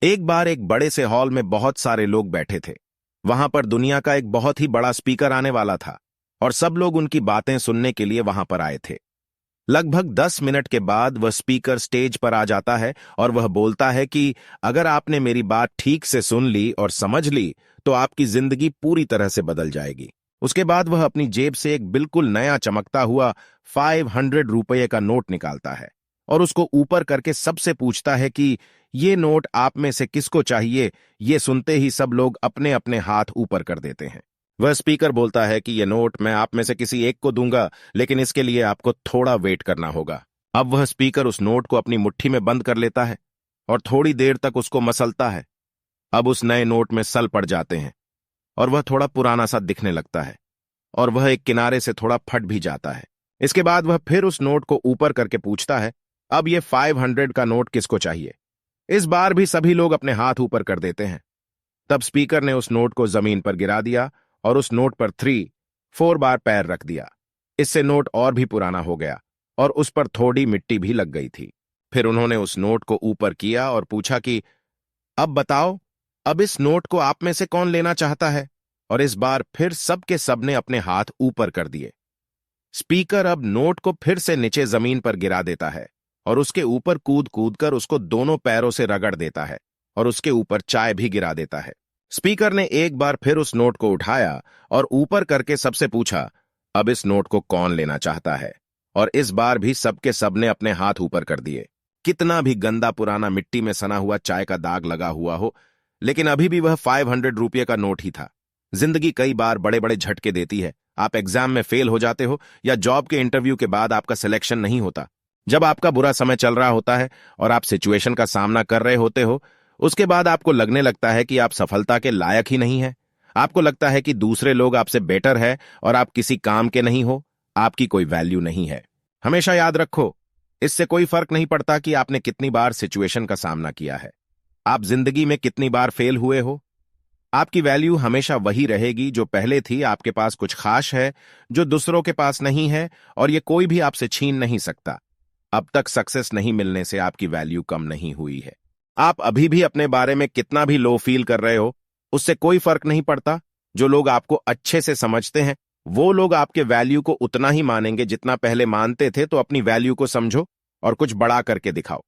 एक बार एक बड़े से हॉल में बहुत सारे लोग बैठे थे। वहां पर दुनिया का एक बहुत ही बड़ा स्पीकर आने वाला था और सब लोग उनकी बातें सुनने के लिए वहां पर आए थे। लगभग 10 मिनट के बाद वह स्पीकर स्टेज पर आ जाता है और वह बोलता है कि अगर आपने मेरी बात ठीक से सुन ली और समझ ली तो आपकी जिंदगी पूरी तरह से बदल जाएगी। उसके बाद वह अपनी जेब से एक बिल्कुल नया चमकता हुआ 500 रुपये का नोट निकालता है और उसको ऊपर करके सबसे पूछता है कि ये नोट आप में से किसको चाहिए। ये सुनते ही सब लोग अपने अपने हाथ ऊपर कर देते हैं। वह स्पीकर बोलता है कि यह नोट मैं आप में से किसी एक को दूंगा, लेकिन इसके लिए आपको थोड़ा वेट करना होगा। अब वह स्पीकर उस नोट को अपनी मुट्ठी में बंद कर लेता है और थोड़ी देर तक उसको मसलता है। अब उस नए नोट में सल पड़ जाते हैं और वह थोड़ा पुराना सा दिखने लगता है और वह एक किनारे से थोड़ा फट भी जाता है। इसके बाद वह फिर उस नोट को ऊपर करके पूछता है, अब यह 500 का नोट किसको चाहिए। इस बार भी सभी लोग अपने हाथ ऊपर कर देते हैं। तब स्पीकर ने उस नोट को जमीन पर गिरा दिया और उस नोट पर 4 बार पैर रख दिया। इससे नोट और भी पुराना हो गया और उस पर थोड़ी मिट्टी भी लग गई थी। फिर उन्होंने उस नोट को ऊपर किया और पूछा कि अब बताओ, अब इस नोट को आप में से कौन लेना चाहता है। और इस बार फिर सब के सब ने अपने हाथ ऊपर कर दिए। स्पीकर अब नोट को फिर से नीचे जमीन पर गिरा देता है और उसके ऊपर कूद कूद कर उसको दोनों पैरों से रगड़ देता है और उसके ऊपर चाय भी गिरा देता है। स्पीकर ने एक बार फिर उस नोट को उठाया और ऊपर करके सबसे पूछा, अब इस नोट को कौन लेना चाहता है। और इस बार भी सबके सब ने अपने हाथ ऊपर कर दिए। कितना भी गंदा पुराना मिट्टी में सना हुआ चाय का दाग लगा हुआ हो, लेकिन अभी भी वह 500 रुपये का नोट ही था। जिंदगी कई बार बड़े बड़े झटके देती है। आप एग्जाम में फेल हो जाते हो या जॉब के इंटरव्यू के बाद आपका सिलेक्शन नहीं होता। जब आपका बुरा समय चल रहा होता है और आप सिचुएशन का सामना कर रहे होते हो, उसके बाद आपको लगने लगता है कि आप सफलता के लायक ही नहीं है। आपको लगता है कि दूसरे लोग आपसे बेटर है और आप किसी काम के नहीं हो, आपकी कोई वैल्यू नहीं है। हमेशा याद रखो, इससे कोई फर्क नहीं पड़ता कि आपने कितनी बार सिचुएशन का सामना किया है, आप जिंदगी में कितनी बार फेल हुए हो। आपकी वैल्यू हमेशा वही रहेगी जो पहले थी। आपके पास कुछ खास है जो दूसरों के पास नहीं है और ये कोई भी आपसे छीन नहीं सकता। अब तक सक्सेस नहीं मिलने से आपकी वैल्यू कम नहीं हुई है। आप अभी भी अपने बारे में कितना भी लो फील कर रहे हो, उससे कोई फर्क नहीं पड़ता। जो लोग आपको अच्छे से समझते हैं वो लोग आपके वैल्यू को उतना ही मानेंगे जितना पहले मानते थे। तो अपनी वैल्यू को समझो और कुछ बड़ा करके दिखाओ।